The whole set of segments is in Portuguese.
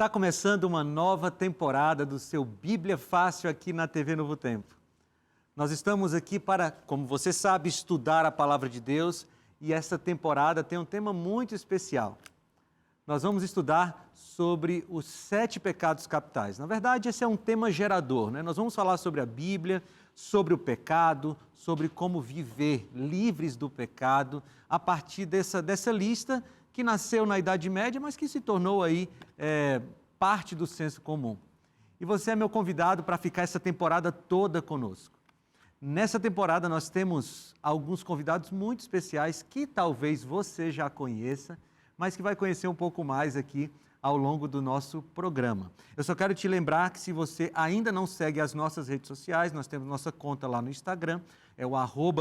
Está começando uma nova temporada do seu Bíblia Fácil aqui na TV Novo Tempo. Nós estamos aqui para, como você sabe, estudar a Palavra de Deus e essa temporada tem um tema muito especial. Nós vamos estudar sobre os 7 pecados capitais. Na verdade, esse é um tema gerador, né? Nós vamos falar sobre a Bíblia, sobre o pecado, sobre como viver livres do pecado a partir dessa lista que nasceu na Idade Média, mas que se tornou aí parte do senso comum. E você é meu convidado para ficar essa temporada toda conosco. Nessa temporada nós temos alguns convidados muito especiais que talvez você já conheça, mas que vai conhecer um pouco mais aqui ao longo do nosso programa. Eu só quero te lembrar que se você ainda não segue as nossas redes sociais, nós temos nossa conta lá no Instagram, é o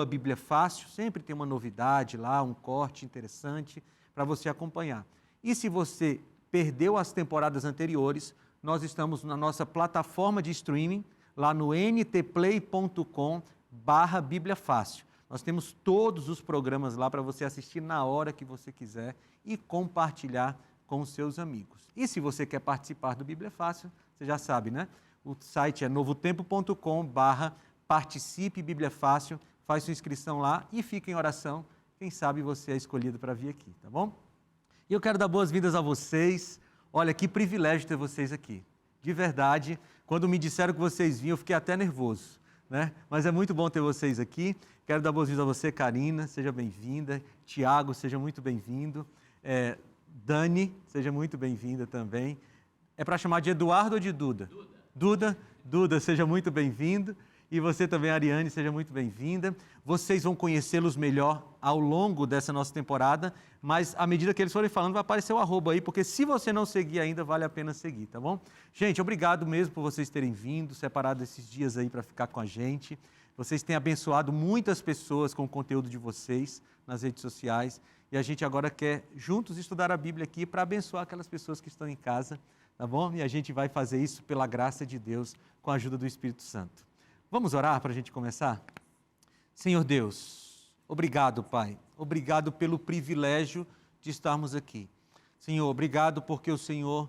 @BíbliaFácil, sempre tem uma novidade lá, um corte interessante para você acompanhar. E se você perdeu as temporadas anteriores, nós estamos na nossa plataforma de streaming, lá no ntplay.com/BíbliaFácil. Nós temos todos os programas lá para você assistir na hora que você quiser e compartilhar com os seus amigos. E se você quer participar do Bíblia Fácil, você já sabe, né? O site é novotempo.com/participe Bíblia Fácil, faz sua inscrição lá e fica em oração. Quem sabe você é escolhido para vir aqui, tá bom? E eu quero dar boas-vindas a vocês. Olha, que privilégio ter vocês aqui. De verdade, quando me disseram que vocês vinham, eu fiquei até nervoso, né? Mas é muito bom ter vocês aqui. Quero dar boas-vindas a você, Karina, seja bem-vinda. Tiago, seja muito bem-vindo. Dani, seja muito bem-vinda também. É para chamar de Eduardo ou de Duda? Duda, seja muito bem-vindo. E você também, Ariane, seja muito bem-vinda. Vocês vão conhecê-los melhor ao longo dessa nossa temporada, mas à medida que eles forem falando, vai aparecer o @ aí, porque se você não seguir ainda, vale a pena seguir, tá bom? Gente, obrigado mesmo por vocês terem vindo, separado esses dias aí para ficar com a gente. Vocês têm abençoado muitas pessoas com o conteúdo de vocês nas redes sociais e a gente agora quer juntos estudar a Bíblia aqui para abençoar aquelas pessoas que estão em casa, tá bom? E a gente vai fazer isso pela graça de Deus, com a ajuda do Espírito Santo. Vamos orar para a gente começar? Senhor Deus, obrigado, Pai. Obrigado pelo privilégio de estarmos aqui. Senhor, obrigado porque o Senhor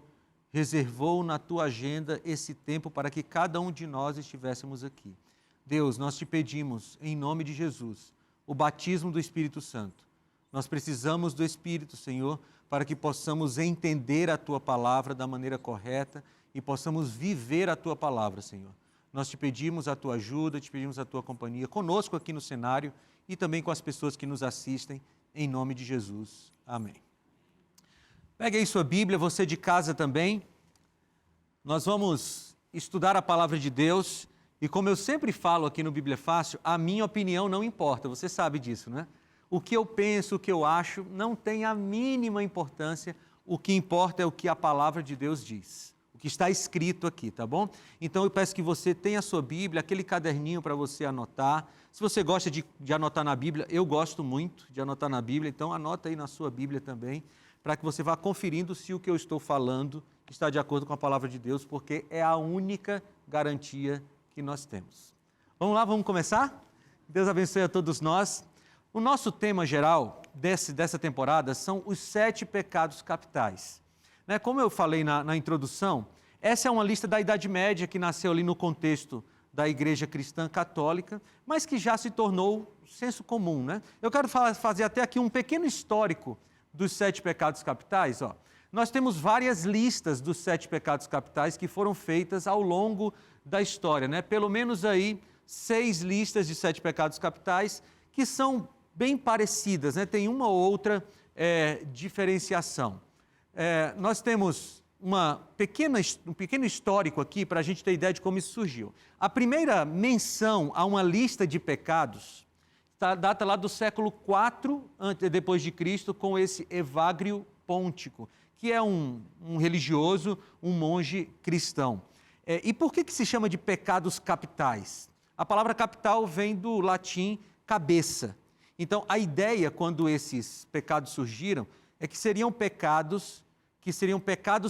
reservou na Tua agenda esse tempo para que cada um de nós estivéssemos aqui. Deus, nós te pedimos, em nome de Jesus, o batismo do Espírito Santo. Nós precisamos do Espírito, Senhor, para que possamos entender a Tua palavra da maneira correta e possamos viver a Tua palavra, Senhor. Nós te pedimos a Tua ajuda, te pedimos a Tua companhia conosco aqui no cenário e também com as pessoas que nos assistem, em nome de Jesus. Amém. Pegue aí sua Bíblia, você de casa também. Nós vamos estudar a Palavra de Deus e como eu sempre falo aqui no Bíblia Fácil, a minha opinião não importa, você sabe disso, né? O que eu penso, o que eu acho, não tem a mínima importância, o que importa é o que a Palavra de Deus diz. Que está escrito aqui, tá bom? Então eu peço que você tenha a sua Bíblia, aquele caderninho para você anotar. Se você gosta de anotar na Bíblia, eu gosto muito de anotar na Bíblia, então anota aí na sua Bíblia também, para que você vá conferindo se o que eu estou falando está de acordo com a palavra de Deus, porque é a única garantia que nós temos. Vamos lá, vamos começar? Deus abençoe a todos nós. O nosso tema geral dessa temporada são os 7 pecados capitais. Como eu falei na introdução, essa é uma lista da Idade Média que nasceu ali no contexto da Igreja Cristã Católica, mas que já se tornou senso comum, né? Eu quero fazer até aqui um pequeno histórico dos 7 pecados capitais. Nós temos várias listas dos 7 pecados capitais que foram feitas ao longo da história, né? Pelo menos aí 6 listas de 7 pecados capitais que são bem parecidas, né? Tem uma ou outra diferenciação. Nós temos um pequeno histórico aqui para a gente ter ideia de como isso surgiu. A primeira menção a uma lista de pecados data lá do século IV depois de Cristo com esse Evagrio Pôntico, que é um religioso, um monge cristão. E por que se chama de pecados capitais? A palavra capital vem do latim cabeça. Então, a ideia, quando esses pecados surgiram, é que seriam pecados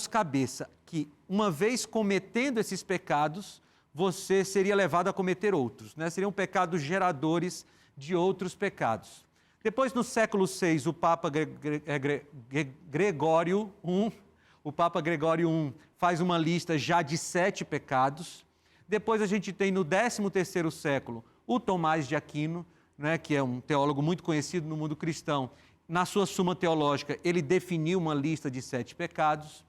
cabeça, que uma vez cometendo esses pecados, você seria levado a cometer outros, né? Seriam pecados geradores de outros pecados. Depois, no século VI, o Papa Gregório I O Papa Gregório I faz uma lista já de 7 pecados. Depois a gente tem no 13º século o Tomás de Aquino, né, que é um teólogo muito conhecido no mundo cristão. Na sua Suma Teológica, ele definiu uma lista de 7 pecados.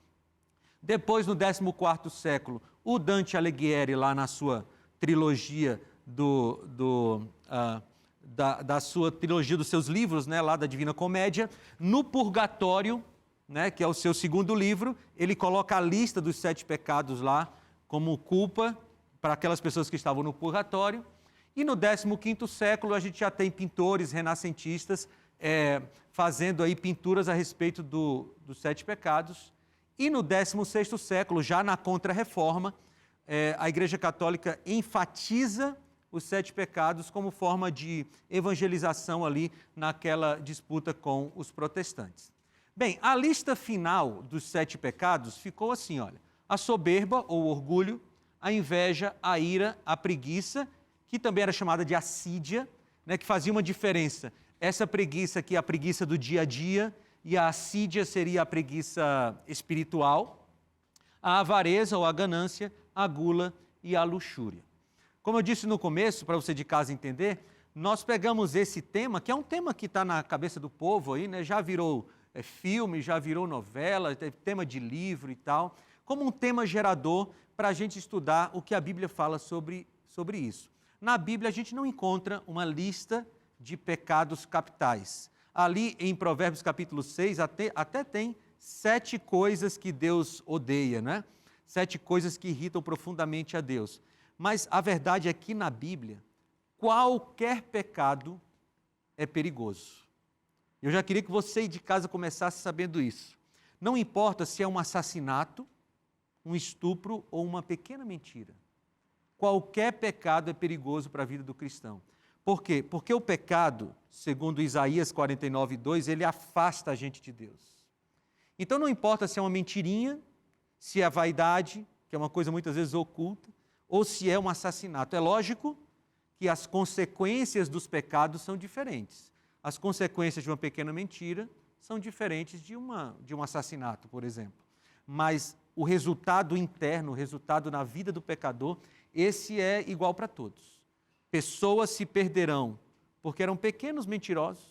Depois, no 14º século, o Dante Alighieri, lá na sua trilogia da sua trilogia dos seus livros, né, lá da Divina Comédia, no Purgatório, né, que é o seu segundo livro, ele coloca a lista dos 7 pecados lá como culpa para aquelas pessoas que estavam no purgatório. E no 15º século a gente já tem pintores renascentistas fazendo aí pinturas a respeito dos 7 pecados. E no 16º século, já na Contra-Reforma, a Igreja Católica enfatiza os 7 pecados como forma de evangelização ali naquela disputa com os protestantes. Bem, a lista final dos 7 pecados ficou assim, olha: a soberba ou orgulho, a inveja, a ira, a preguiça, que também era chamada de assídia, né, que fazia uma diferença. Essa preguiça aqui é a preguiça do dia a dia, e a assídia seria a preguiça espiritual, a avareza ou a ganância, a gula e a luxúria. Como eu disse no começo, para você de casa entender, nós pegamos esse tema, que é um tema que está na cabeça do povo aí, né? Já virou filme, já virou novela, tema de livro e tal, como um tema gerador para a gente estudar o que a Bíblia fala sobre isso. Na Bíblia a gente não encontra uma lista de pecados capitais. Ali em Provérbios capítulo 6 até tem 7 coisas que Deus odeia, né? 7 coisas que irritam profundamente a Deus. Mas a verdade é que na Bíblia, qualquer pecado é perigoso. Eu já queria que você de casa começasse sabendo isso. Não importa se é um assassinato, um estupro ou uma pequena mentira. Qualquer pecado é perigoso para a vida do cristão. Por quê? Porque o pecado, segundo Isaías 49:2, ele afasta a gente de Deus. Então não importa se é uma mentirinha, se é vaidade, que é uma coisa muitas vezes oculta, ou se é um assassinato. É lógico que as consequências dos pecados são diferentes. As consequências de uma pequena mentira são diferentes de um assassinato, por exemplo. Mas o resultado interno, o resultado na vida do pecador, esse é igual para todos. Pessoas se perderão porque eram pequenos mentirosos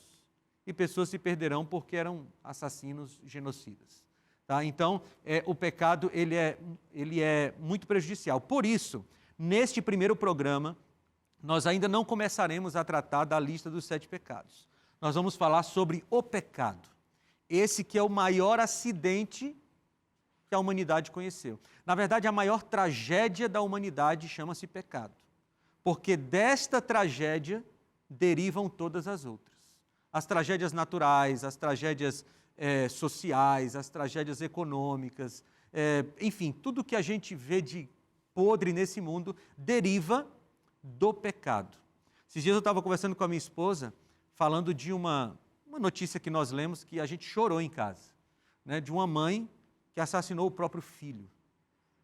e pessoas se perderão porque eram assassinos genocidas. Tá? Então, o pecado ele é muito prejudicial. Por isso, neste primeiro programa, nós ainda não começaremos a tratar da lista dos 7 pecados. Nós vamos falar sobre o pecado. Esse que é o maior acidente que a humanidade conheceu. Na verdade, a maior tragédia da humanidade chama-se pecado. Porque desta tragédia derivam todas as outras. As tragédias naturais, as tragédias sociais, as tragédias econômicas, enfim, tudo que a gente vê de podre nesse mundo deriva do pecado. Esses dias eu estava conversando com a minha esposa, falando de uma notícia que nós lemos que a gente chorou em casa, né, de uma mãe que assassinou o próprio filho.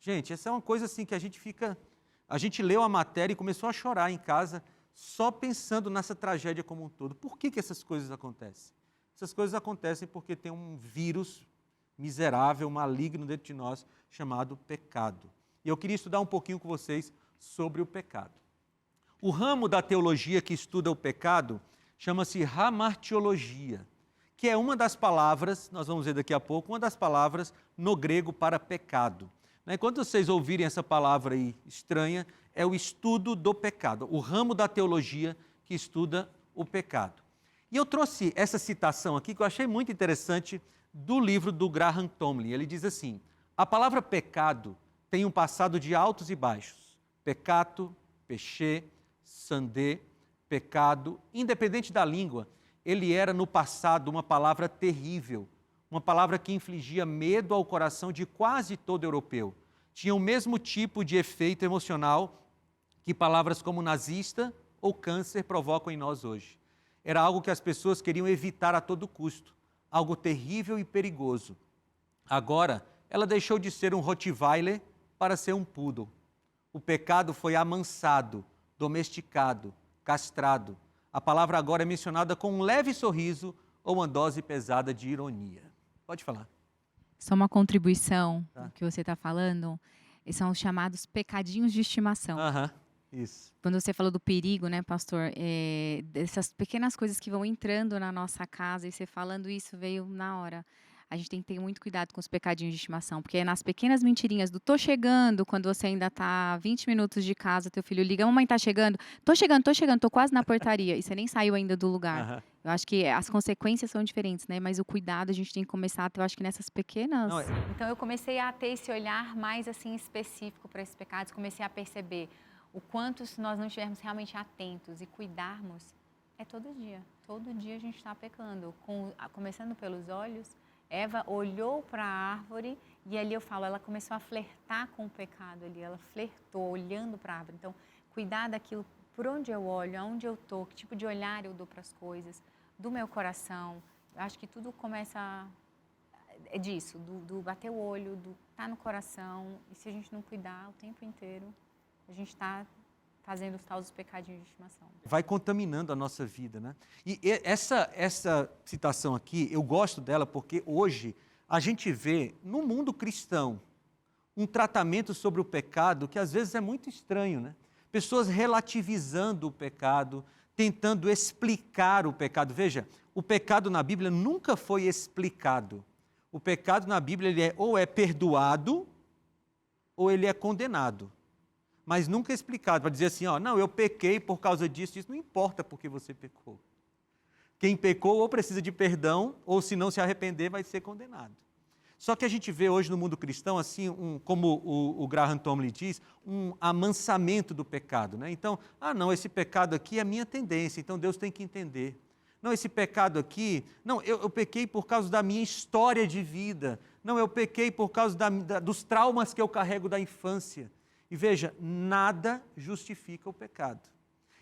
Gente, essa é uma coisa assim que a gente leu a matéria e começou a chorar em casa, só pensando nessa tragédia como um todo. Por que essas coisas acontecem? Essas coisas acontecem porque tem um vírus miserável, maligno dentro de nós, chamado pecado. E eu queria estudar um pouquinho com vocês sobre o pecado. O ramo da teologia que estuda o pecado chama-se hamartiologia, que é uma das palavras, nós vamos ver daqui a pouco, uma das palavras no grego para pecado. Quando vocês ouvirem essa palavra aí estranha, é o estudo do pecado, o ramo da teologia que estuda o pecado. E eu trouxe essa citação aqui que eu achei muito interessante do livro do Graham Tomlin. Ele diz assim: a palavra pecado tem um passado de altos e baixos. Peccato, péché, sandé, pecado, independente da língua, ele era no passado uma palavra terrível, uma palavra que infligia medo ao coração de quase todo europeu. Tinha o mesmo tipo de efeito emocional que palavras como nazista ou câncer provocam em nós hoje. Era algo que as pessoas queriam evitar a todo custo, algo terrível e perigoso. Agora, ela deixou de ser um Rottweiler para ser um poodle. O pecado foi amansado, domesticado, castrado. A palavra agora é mencionada com um leve sorriso ou uma dose pesada de ironia. Pode falar. Só uma contribuição Tá. do que você está falando, são os chamados pecadinhos de estimação. Aham, isso. Quando você falou do perigo, né, pastor, dessas pequenas coisas que vão entrando na nossa casa, e você falando isso veio na hora. A gente tem que ter muito cuidado com os pecadinhos de estimação, porque é nas pequenas mentirinhas do tô chegando, quando você ainda tá 20 minutos de casa, teu filho liga, mamãe tá chegando, tô chegando, tô quase na portaria, e você nem saiu ainda do lugar. Aham. Eu acho que as consequências são diferentes, né? Mas o cuidado a gente tem que começar, eu acho que nessas pequenas. Não, Então eu comecei a ter esse olhar mais assim específico para esses pecados, comecei a perceber o quanto se nós não estivermos realmente atentos e cuidarmos, é todo dia a gente está pecando, começando pelos olhos. Eva olhou para a árvore e ali eu falo, ela começou a flertar com o pecado ali, ela flertou olhando para a árvore. Então, cuidar daquilo, por onde eu olho, aonde eu estou, que tipo de olhar eu dou para as coisas, do meu coração. Eu acho que tudo começa, é disso, do bater o olho, do estar no coração. E se a gente não cuidar o tempo inteiro, a gente está fazendo os tais pecadinhos de estimação. vai contaminando a nossa vida, né? E essa citação aqui, eu gosto dela porque hoje a gente vê no mundo cristão um tratamento sobre o pecado que às vezes é muito estranho, né? Pessoas relativizando o pecado, tentando explicar o pecado. Veja, o pecado na Bíblia nunca foi explicado. O pecado na Bíblia ele ou é perdoado ou ele é condenado. Mas nunca é explicado, para dizer assim, ó, não, eu pequei por causa disso, isso não importa porque você pecou. Quem pecou ou precisa de perdão, ou se não se arrepender, vai ser condenado. Só que a gente vê hoje no mundo cristão, assim, como o Graham Tomlin diz, um amansamento do pecado, né? Então, não, esse pecado aqui é a minha tendência, então Deus tem que entender. Não, esse pecado aqui, não, eu pequei por causa da minha história de vida. Não, eu pequei por causa dos traumas que eu carrego da infância. E veja, nada justifica o pecado.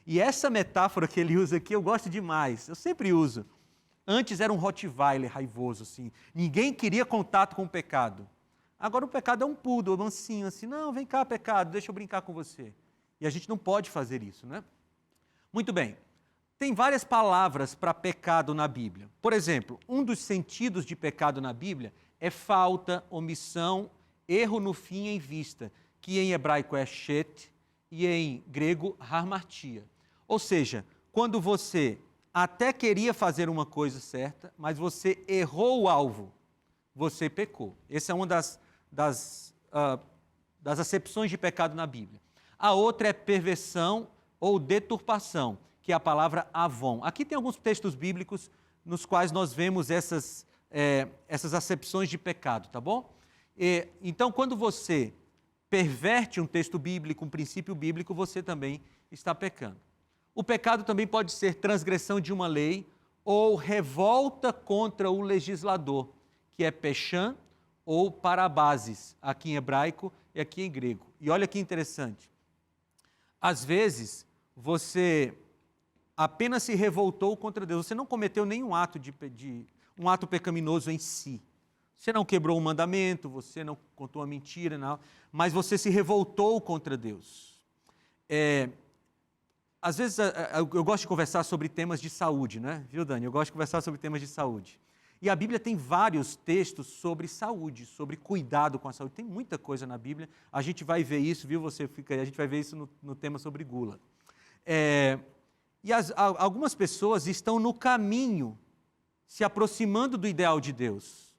E essa metáfora que ele usa aqui eu gosto demais, eu sempre uso. Antes era um Rottweiler raivoso, assim. Ninguém queria contato com o pecado. Agora o pecado é um poodle, mansinho, assim. Não, vem cá, pecado, deixa eu brincar com você. E a gente não pode fazer isso, né? Muito bem. Tem várias palavras para pecado na Bíblia. Por exemplo, um dos sentidos de pecado na Bíblia é falta, omissão, erro no fim em vista, que em hebraico é shet e em grego harmartia. Ou seja, quando você até queria fazer uma coisa certa, mas você errou o alvo, você pecou. Essa é uma das acepções de pecado na Bíblia. A outra é perversão ou deturpação, que é a palavra avon. Aqui tem alguns textos bíblicos nos quais nós vemos essas acepções de pecado, tá bom? Então, quando você perverte um texto bíblico, um princípio bíblico, você também está pecando. O pecado também pode ser transgressão de uma lei ou revolta contra o legislador, que é pechan ou parabases, aqui em hebraico e aqui em grego. E olha que interessante. Às vezes, você apenas se revoltou contra Deus, você não cometeu nenhum ato um ato pecaminoso em si. Você não quebrou um mandamento, você não contou uma mentira, não, mas você se revoltou contra Deus. Às vezes eu gosto de conversar sobre temas de saúde, né? Viu, Dani? Eu gosto de conversar sobre temas de saúde. E a Bíblia tem vários textos sobre saúde, sobre cuidado com a saúde. Tem muita coisa na Bíblia. A gente vai ver isso, viu? Você fica aí, a gente vai ver isso no tema sobre gula. E algumas pessoas estão no caminho, se aproximando do ideal de Deus.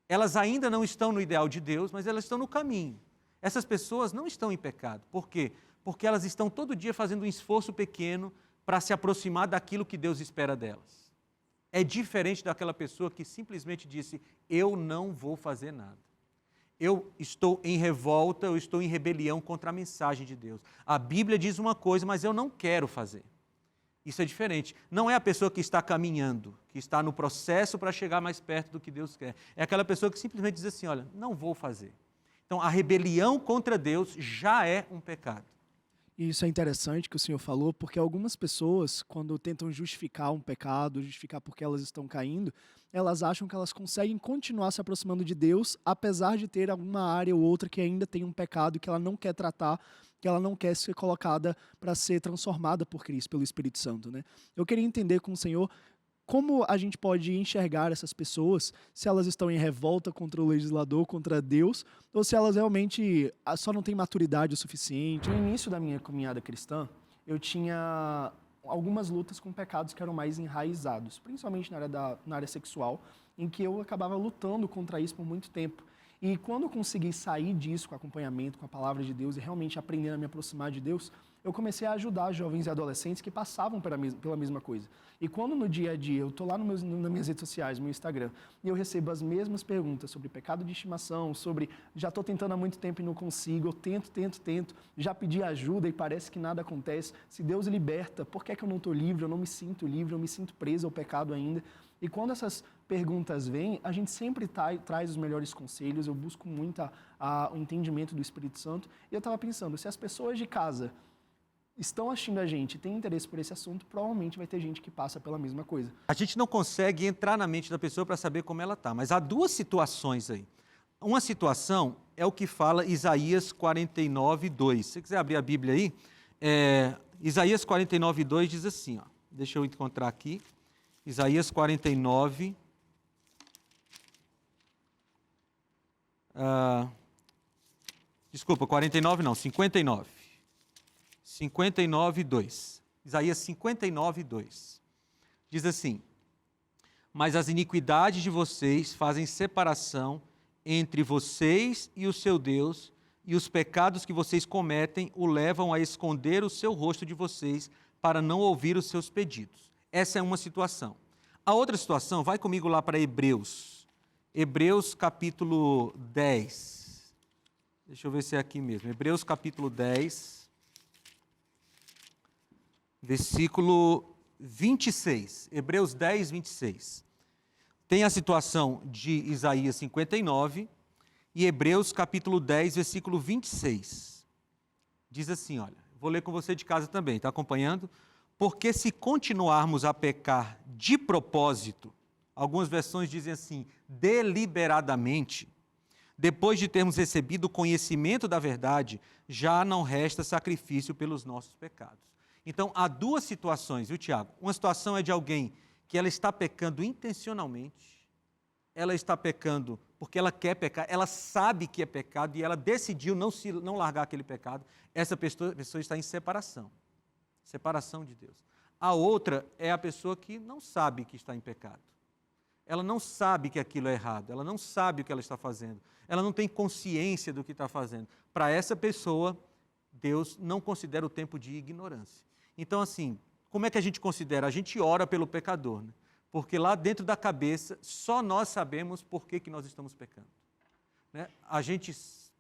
Elas ainda não estão no ideal de Deus, mas elas estão no caminho. Essas pessoas não estão em pecado. Por quê? Porque elas estão todo dia fazendo um esforço pequeno para se aproximar daquilo que Deus espera delas. É diferente daquela pessoa que simplesmente disse, eu não vou fazer nada. Eu estou em revolta, eu estou em rebelião contra a mensagem de Deus. A Bíblia diz uma coisa, mas eu não quero fazer. Isso é diferente. Não é a pessoa que está caminhando, que está no processo para chegar mais perto do que Deus quer. É aquela pessoa que simplesmente diz assim, olha, não vou fazer. Então, a rebelião contra Deus já é um pecado. E isso é interessante que o senhor falou, porque algumas pessoas, quando tentam justificar um pecado, justificar porque elas estão caindo, elas acham que elas conseguem continuar se aproximando de Deus, apesar de ter alguma área ou outra que ainda tem um pecado que ela não quer tratar, que ela não quer ser colocada para ser transformada por Cristo, pelo Espírito Santo, né? Eu queria entender com o senhor como a gente pode enxergar essas pessoas, se elas estão em revolta contra o legislador, contra Deus, ou se elas realmente só não têm maturidade o suficiente. No início da minha caminhada cristã, eu tinha algumas lutas com pecados que eram mais enraizados, principalmente na área sexual, em que eu acabava lutando contra isso por muito tempo. E quando eu consegui sair disso com acompanhamento, com a palavra de Deus e realmente aprender a me aproximar de Deus, eu comecei a ajudar jovens e adolescentes que passavam pela mesma coisa. E quando no dia a dia eu estou lá nas minhas redes sociais, no meu Instagram, e eu recebo as mesmas perguntas sobre pecado de estimação, sobre já estou tentando há muito tempo e não consigo, eu tento, já pedi ajuda e parece que nada acontece. Se Deus liberta, por que é que eu não estou livre? Eu não me sinto livre, eu me sinto preso ao pecado ainda. E quando essas perguntas vêm, a gente sempre traz os melhores conselhos, eu busco muito o entendimento do Espírito Santo. E eu estava pensando, se as pessoas de casa estão assistindo a gente, têm interesse por esse assunto, provavelmente vai ter gente que passa pela mesma coisa. A gente não consegue entrar na mente da pessoa para saber como ela está, mas há duas situações aí. Uma situação é o que fala Isaías 49:2. Se você quiser abrir a Bíblia aí, Isaías 49:2 diz assim, ó, deixa eu encontrar aqui, Isaías 49, desculpa, 49 não, 59. 59:2. Isaías 59:2. Diz assim: mas as iniquidades de vocês fazem separação entre vocês e o seu Deus, e os pecados que vocês cometem o levam a esconder o seu rosto de vocês para não ouvir os seus pedidos. Essa é uma situação. A outra situação, vai comigo lá para Hebreus. Hebreus capítulo 10. Deixa eu ver se é aqui mesmo. Hebreus capítulo 10, versículo 26. Hebreus 10, 26. Tem a situação de Isaías 59 e Hebreus capítulo 10, versículo 26. Diz assim, olha, vou ler com você de casa também, está acompanhando? Porque se continuarmos a pecar de propósito, algumas versões dizem assim, deliberadamente, depois de termos recebido o conhecimento da verdade, já não resta sacrifício pelos nossos pecados. Então, há duas situações, viu, Tiago? Uma situação é de alguém que ela está pecando intencionalmente, ela está pecando porque ela quer pecar, ela sabe que é pecado e ela decidiu não largar aquele pecado. Essa pessoa está em separação de Deus. A outra é a pessoa que não sabe que está em pecado. Ela não sabe que aquilo é errado, ela não sabe o que ela está fazendo, ela não tem consciência do que está fazendo. Para essa pessoa, Deus não considera o tempo de ignorância. Então, assim, como é que a gente considera? A gente ora pelo pecador, né? Porque lá dentro da cabeça, só nós sabemos por que nós estamos pecando. Né? A gente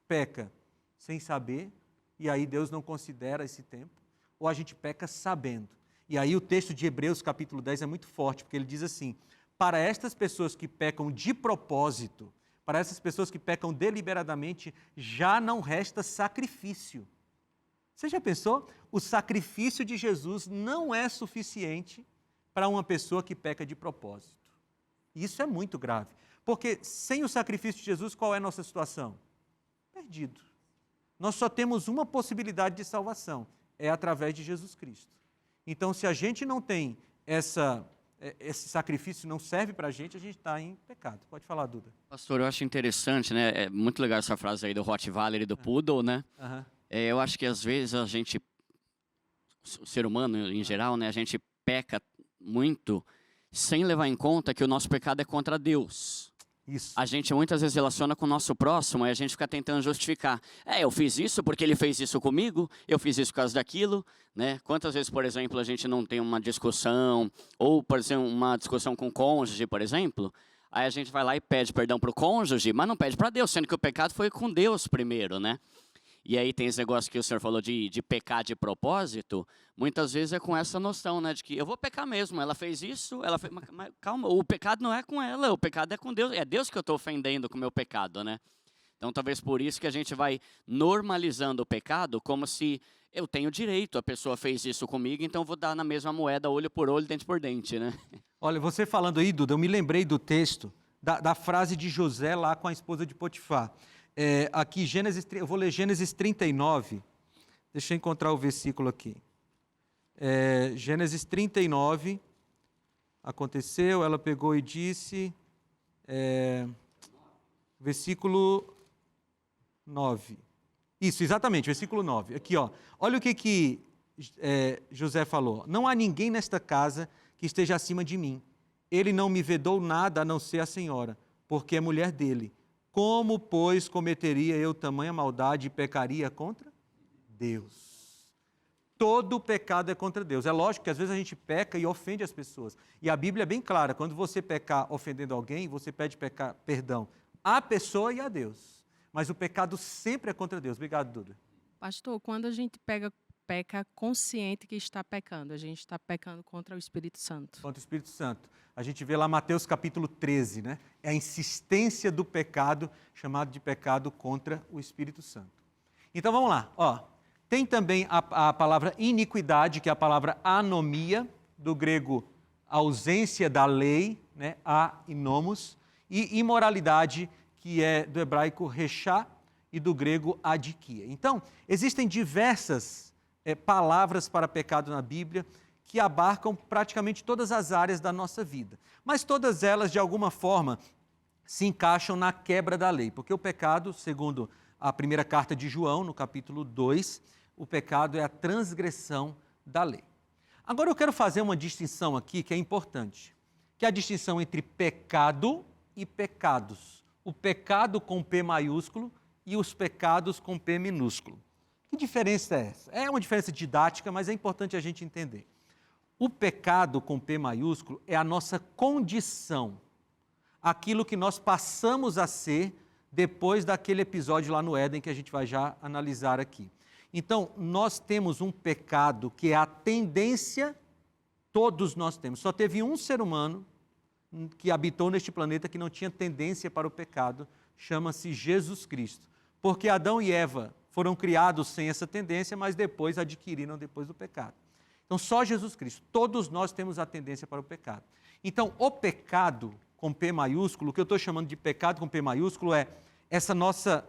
peca sem saber, e aí Deus não considera esse tempo, ou a gente peca sabendo. E aí o texto de Hebreus capítulo 10 é muito forte, porque ele diz assim, para estas pessoas que pecam de propósito, para essas pessoas que pecam deliberadamente, já não resta sacrifício. Você já pensou? O sacrifício de Jesus não é suficiente para uma pessoa que peca de propósito. E isso é muito grave, porque sem o sacrifício de Jesus, qual é a nossa situação? Perdido. Nós só temos uma possibilidade de salvação, é através de Jesus Cristo. Então, se a gente não tem esse sacrifício, não serve para a gente está em pecado. Pode falar, Duda. Pastor, eu acho interessante, né? É muito legal essa frase aí do Rottweiler e do Poodle, né? Uhum. Eu acho que às vezes a gente, o ser humano em geral, né? A gente peca muito sem levar em conta que o nosso pecado é contra Deus. Isso. A gente muitas vezes relaciona com o nosso próximo e a gente fica tentando justificar. Eu fiz isso porque ele fez isso comigo, eu fiz isso por causa daquilo, né? Quantas vezes, por exemplo, a gente não tem uma discussão, ou, por exemplo, uma discussão com o cônjuge, por exemplo, aí a gente vai lá e pede perdão para o cônjuge, mas não pede para Deus, sendo que o pecado foi com Deus primeiro, né? E aí tem esse negócio que o senhor falou de pecar de propósito, muitas vezes é com essa noção, né, de que eu vou pecar mesmo, ela fez isso, mas calma, o pecado não é com ela, o pecado é com Deus, é Deus que eu estou ofendendo com o meu pecado, né? Então talvez por isso que a gente vai normalizando o pecado como se eu tenho direito, a pessoa fez isso comigo, então eu vou dar na mesma moeda, olho por olho, dente por dente, né? Olha, você falando aí, Duda, eu me lembrei do texto, da frase de José lá com a esposa de Potifar. Aqui, eu vou ler Gênesis 39, deixa eu encontrar o versículo aqui. Gênesis 39, aconteceu? Ela pegou e disse, versículo 9. Isso, exatamente, versículo 9. Aqui, ó. Olha o que José falou. Não há ninguém nesta casa que esteja acima de mim. Ele não me vedou nada a não ser a senhora, porque é mulher dele. Como, pois, cometeria eu tamanha maldade e pecaria contra Deus? Todo pecado é contra Deus. É lógico que às vezes a gente peca e ofende as pessoas. E a Bíblia é bem clara, quando você pecar ofendendo alguém, você pede perdão à pessoa e a Deus. Mas o pecado sempre é contra Deus. Obrigado, Duda. Pastor, quando a gente peca consciente que está pecando, a gente está pecando contra o Espírito Santo. Contra o Espírito Santo. A gente vê lá Mateus capítulo 13, né? É a insistência do pecado, chamado de pecado contra o Espírito Santo. Então vamos lá, ó. Tem também a palavra iniquidade, que é a palavra anomia, do grego ausência da lei, né? Ainomos, e imoralidade, que é do hebraico rechá e do grego adikia. Então, existem diversas palavras para pecado na Bíblia que abarcam praticamente todas as áreas da nossa vida. Mas todas elas, de alguma forma, se encaixam na quebra da lei, porque o pecado, segundo a primeira carta de João, no capítulo 2, o pecado é a transgressão da lei. Agora eu quero fazer uma distinção aqui que é importante, que é a distinção entre pecado e pecados. O pecado com P maiúsculo e os pecados com P minúsculo. Que diferença é essa? É uma diferença didática, mas é importante a gente entender. O pecado com P maiúsculo é a nossa condição, aquilo que nós passamos a ser depois daquele episódio lá no Éden que a gente vai já analisar aqui. Então, nós temos um pecado que é a tendência, todos nós temos. Só teve um ser humano que habitou neste planeta que não tinha tendência para o pecado, chama-se Jesus Cristo. Porque Adão e Eva foram criados sem essa tendência, mas depois adquiriram depois do pecado. Então, só Jesus Cristo. Todos nós temos a tendência para o pecado. Então, o pecado com P maiúsculo, o que eu estou chamando de pecado com P maiúsculo é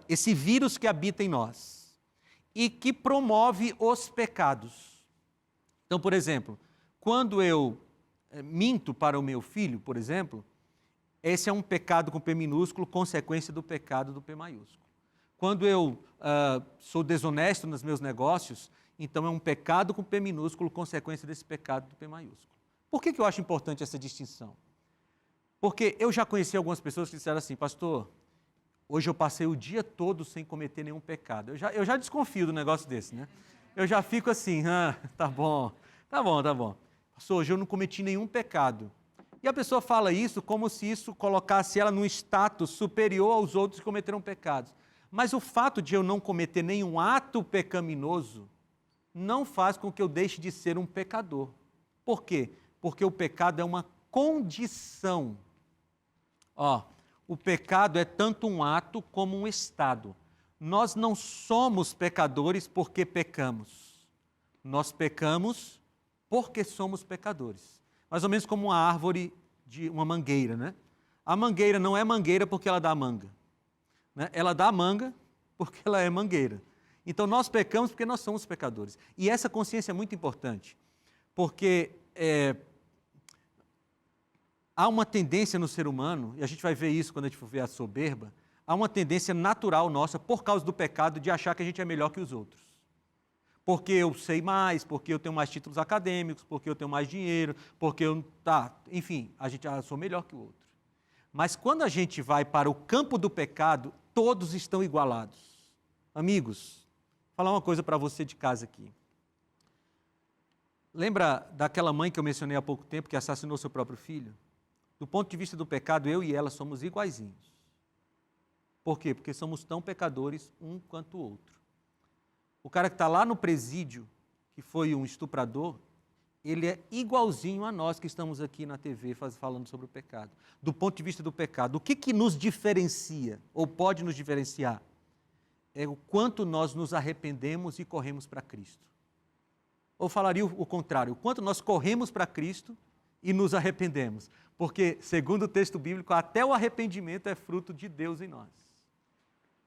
esse vírus que habita em nós e que promove os pecados. Então, por exemplo, quando eu minto para o meu filho, por exemplo, esse é um pecado com P minúsculo, consequência do pecado do P maiúsculo. Quando eu sou desonesto nos meus negócios, então é um pecado com P minúsculo, consequência desse pecado do P maiúsculo. Por que eu acho importante essa distinção? Porque eu já conheci algumas pessoas que disseram assim, pastor, hoje eu passei o dia todo sem cometer nenhum pecado. Eu já desconfio do negócio desse, né? Eu já fico assim, tá bom. Pastor, hoje eu não cometi nenhum pecado. E a pessoa fala isso como se isso colocasse ela num status superior aos outros que cometeram pecados. Mas o fato de eu não cometer nenhum ato pecaminoso não faz com que eu deixe de ser um pecador. Por quê? Porque o pecado é uma condição. O pecado é tanto um ato como um estado. Nós não somos pecadores porque pecamos. Nós pecamos porque somos pecadores. Mais ou menos como uma árvore de uma mangueira, né? A mangueira não é mangueira porque ela dá manga. Né? Ela dá manga porque ela é mangueira. Então, nós pecamos porque nós somos pecadores. E essa consciência é muito importante, porque há uma tendência no ser humano, e a gente vai ver isso quando a gente for ver a soberba, há uma tendência natural nossa, por causa do pecado, de achar que a gente é melhor que os outros. Porque eu sei mais, porque eu tenho mais títulos acadêmicos, porque eu tenho mais dinheiro, porque eu... enfim, eu sou melhor que o outro. Mas quando a gente vai para o campo do pecado, todos estão igualados. Amigos, vou falar uma coisa para você de casa aqui. Lembra daquela mãe que eu mencionei há pouco tempo, que assassinou seu próprio filho? Do ponto de vista do pecado, eu e ela somos iguaizinhos. Por quê? Porque somos tão pecadores um quanto o outro. O cara que está lá no presídio, que foi um estuprador, ele é igualzinho a nós que estamos aqui na TV falando sobre o pecado. Do ponto de vista do pecado, o que nos diferencia, ou pode nos diferenciar? É o quanto nós nos arrependemos e corremos para Cristo. Ou falaria o contrário, o quanto nós corremos para Cristo e nos arrependemos. Porque, segundo o texto bíblico, até o arrependimento é fruto de Deus em nós.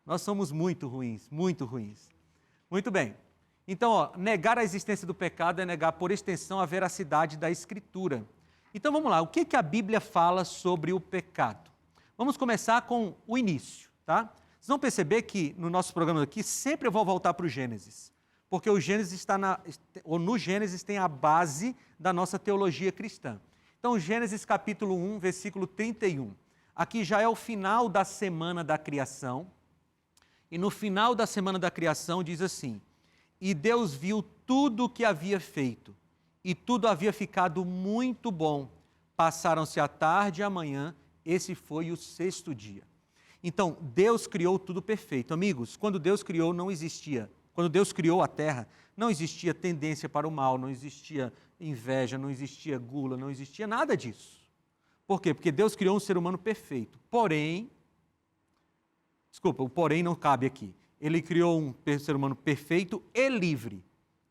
Nós somos muito ruins, muito ruins. Muito bem. Então, negar a existência do pecado é negar, por extensão, a veracidade da Escritura. Então vamos lá, o que que a Bíblia fala sobre o pecado? Vamos começar com o início, tá? Vocês vão perceber que no nosso programa aqui sempre eu vou voltar para o Gênesis, porque o Gênesis no Gênesis tem a base da nossa teologia cristã. Então, Gênesis capítulo 1, versículo 31. Aqui já é o final da semana da criação, e no final da semana da criação diz assim: e Deus viu tudo o que havia feito, e tudo havia ficado muito bom. Passaram-se a tarde e a manhã, esse foi o sexto dia. Então, Deus criou tudo perfeito. Amigos, quando Deus criou, não existia. Quando Deus criou a terra, não existia tendência para o mal, não existia inveja, não existia gula, não existia nada disso. Por quê? Porque Deus criou um ser humano perfeito. Porém, o porém não cabe aqui. Ele criou um ser humano perfeito e livre.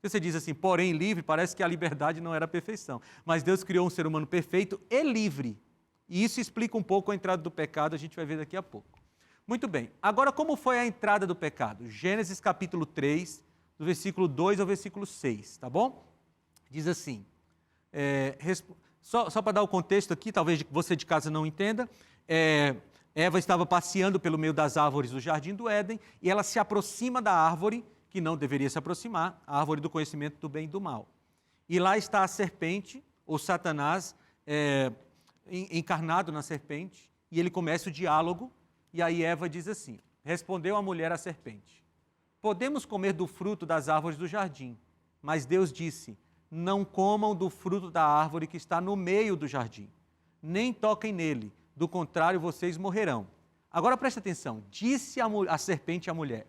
Você diz assim, porém livre, parece que a liberdade não era a perfeição. Mas Deus criou um ser humano perfeito e livre. E isso explica um pouco a entrada do pecado, a gente vai ver daqui a pouco. Muito bem, agora como foi a entrada do pecado? Gênesis capítulo 3, do versículo 2 ao versículo 6, tá bom? Diz assim, só para dar o contexto aqui, talvez você de casa não entenda, Eva estava passeando pelo meio das árvores do jardim do Éden e ela se aproxima da árvore que não deveria se aproximar, a árvore do conhecimento do bem e do mal. E lá está a serpente, ou Satanás, encarnado na serpente, e ele começa o diálogo, e aí Eva diz assim, respondeu a mulher à serpente, podemos comer do fruto das árvores do jardim, mas Deus disse, não comam do fruto da árvore que está no meio do jardim, nem toquem nele, do contrário vocês morrerão. Agora presta atenção, disse a serpente à mulher,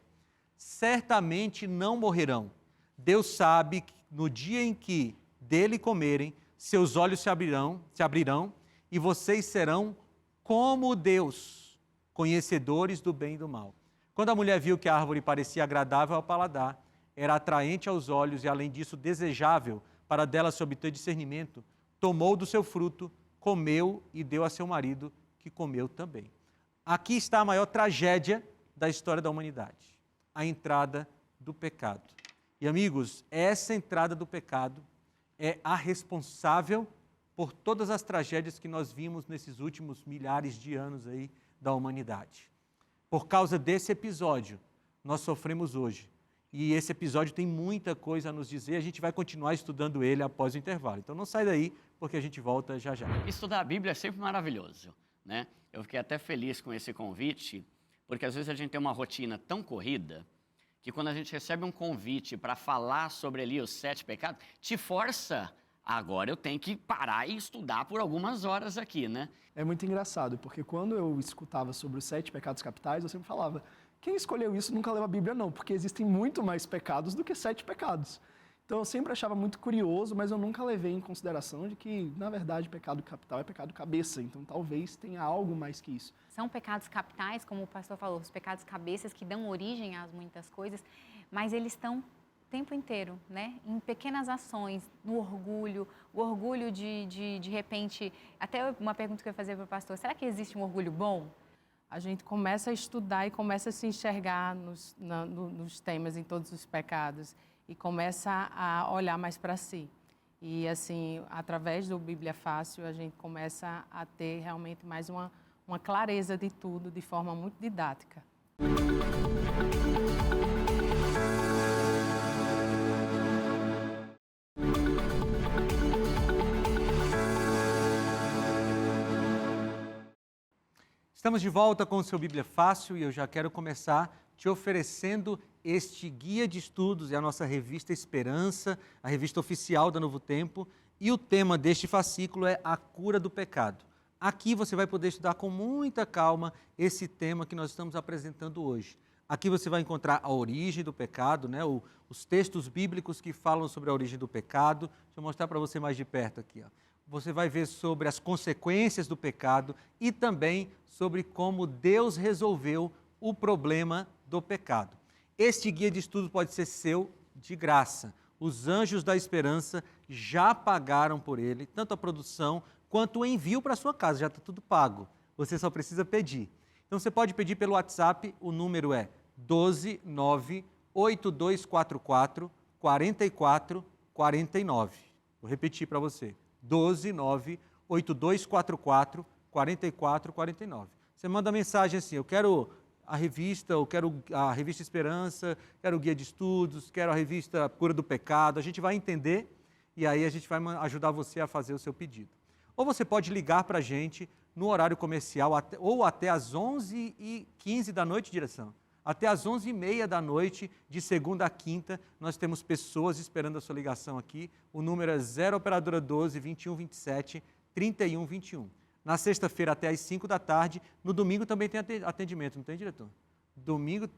certamente não morrerão. Deus sabe que no dia em que dele comerem, seus olhos se abrirão e vocês serão como Deus, conhecedores do bem e do mal. Quando a mulher viu que a árvore parecia agradável ao paladar, era atraente aos olhos e, além disso, desejável para dela se obter discernimento, tomou do seu fruto, comeu e deu a seu marido, que comeu também. Aqui está a maior tragédia da história da humanidade, a entrada do pecado. E, amigos, essa entrada do pecado é a responsável por todas as tragédias que nós vimos nesses últimos milhares de anos aí da humanidade. Por causa desse episódio, nós sofremos hoje. E esse episódio tem muita coisa a nos dizer, a gente vai continuar estudando ele após o intervalo. Então não sai daí, porque a gente volta já já. Estudar a Bíblia é sempre maravilhoso, né? Eu fiquei até feliz com esse convite, porque às vezes a gente tem uma rotina tão corrida, que quando a gente recebe um convite para falar sobre ali os 7 pecados, te força. Agora eu tenho que parar e estudar por algumas horas aqui, né? É muito engraçado, porque quando eu escutava sobre os 7 pecados capitais, eu sempre falava, quem escolheu isso nunca leu a Bíblia não, porque existem muito mais pecados do que 7 pecados. Então eu sempre achava muito curioso, mas eu nunca levei em consideração de que, na verdade, pecado capital é pecado cabeça, então talvez tenha algo mais que isso. São pecados capitais, como o pastor falou, os pecados cabeças que dão origem a muitas coisas, mas eles estão o tempo inteiro, né? Em pequenas ações, no orgulho, o orgulho de repente, até uma pergunta que eu ia fazer para o pastor, será que existe um orgulho bom? A gente começa a estudar e começa a se enxergar nos temas, em todos os pecados, e começa a olhar mais para si. E assim, através do Bíblia Fácil, a gente começa a ter realmente mais uma clareza de tudo, de forma muito didática. Estamos de volta com o seu Bíblia Fácil e eu já quero começar te oferecendo este guia de estudos, é a nossa revista Esperança, a revista oficial da Novo Tempo, e o tema deste fascículo é a cura do pecado. Aqui você vai poder estudar com muita calma esse tema que nós estamos apresentando hoje. Aqui você vai encontrar a origem do pecado, né? Os textos bíblicos que falam sobre a origem do pecado. Deixa eu mostrar para você mais de perto aqui, ó. Você vai ver sobre as consequências do pecado e também sobre como Deus resolveu o problema do pecado. Este guia de estudo pode ser seu de graça. Os Anjos da Esperança já pagaram por ele, tanto a produção quanto o envio para a sua casa, já está tudo pago. Você só precisa pedir. Então você pode pedir pelo WhatsApp, o número é 1298244 4449. Vou repetir para você, 1298244 8244-4449. Você manda mensagem assim, eu quero a revista, eu quero a revista Esperança, quero o guia de estudos, quero a revista Cura do Pecado. A gente vai entender e aí a gente vai ajudar você a fazer o seu pedido. Ou você pode ligar para a gente no horário comercial ou até às 11h15 da noite, direção. Até às 11h30 da noite, de segunda a quinta, nós temos pessoas esperando a sua ligação aqui. O número é 0 operadora 12 2127 3121. Na sexta-feira até às 5 da tarde, no domingo também tem atendimento, não tem, diretor? Domingo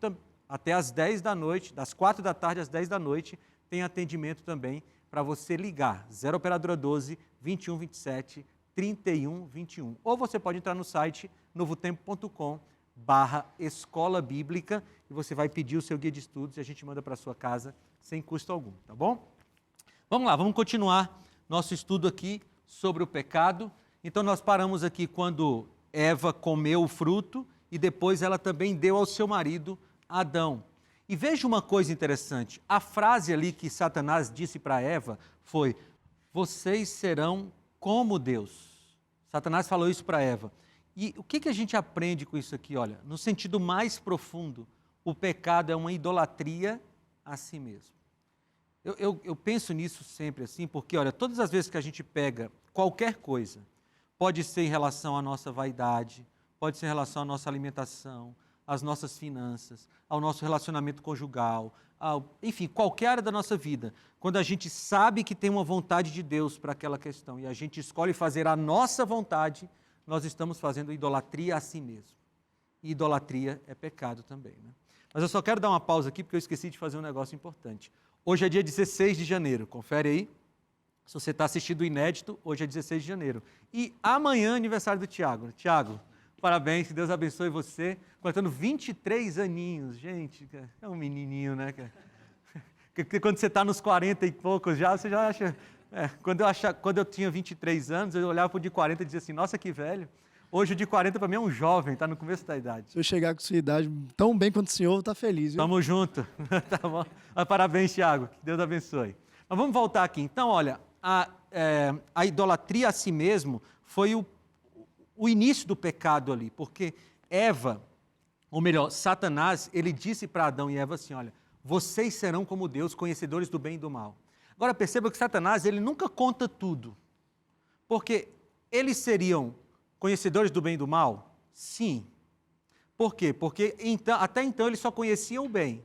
até às 10 da noite, das 4 da tarde às 10 da noite, tem atendimento também para você ligar. 0 operadora 12 2127 3121. Ou você pode entrar no site novotempo.com/escola bíblica e você vai pedir o seu guia de estudos e a gente manda para a sua casa sem custo algum, tá bom? Vamos lá, vamos continuar nosso estudo aqui sobre o pecado. Então nós paramos aqui quando Eva comeu o fruto e depois ela também deu ao seu marido Adão. E veja uma coisa interessante, a frase ali que Satanás disse para Eva foi: vocês serão como Deus. Satanás falou isso para Eva. E o que a gente aprende com isso aqui? Olha, no sentido mais profundo, o pecado é uma idolatria a si mesmo. Eu penso nisso sempre assim, porque, olha, todas as vezes que a gente pega qualquer coisa, pode ser em relação à nossa vaidade, pode ser em relação à nossa alimentação, às nossas finanças, ao nosso relacionamento conjugal, enfim, qualquer área da nossa vida. Quando a gente sabe que tem uma vontade de Deus para aquela questão e a gente escolhe fazer a nossa vontade, nós estamos fazendo idolatria a si mesmo. E idolatria é pecado também, né? Mas eu só quero dar uma pausa aqui porque eu esqueci de fazer um negócio importante. Hoje é dia 16 de janeiro, confere aí. Se você está assistindo o inédito, hoje é 16 de janeiro. E amanhã é aniversário do Tiago. Tiago, parabéns, que Deus abençoe você. Completando 23 aninhos, gente, é um menininho, né? Porque quando você está nos 40 e poucos já, você já acha... Quando eu tinha 23 anos, eu olhava para o de 40 e dizia assim, nossa, que velho. Hoje o de 40 para mim é um jovem, está no começo da idade. Se eu chegar com sua idade tão bem quanto o senhor, tá feliz, viu? Tamo junto. Tá bom? Mas parabéns, Tiago, que Deus abençoe. Mas vamos voltar aqui. Então, olha, a idolatria a si mesmo foi o início do pecado ali, porque Eva, ou melhor, Satanás, ele disse para Adão e Eva assim, olha, vocês serão como Deus, conhecedores do bem e do mal. Agora perceba que Satanás, ele nunca conta tudo, porque eles seriam conhecedores do bem e do mal? Sim. Por quê? Porque até então eles só conheciam o bem,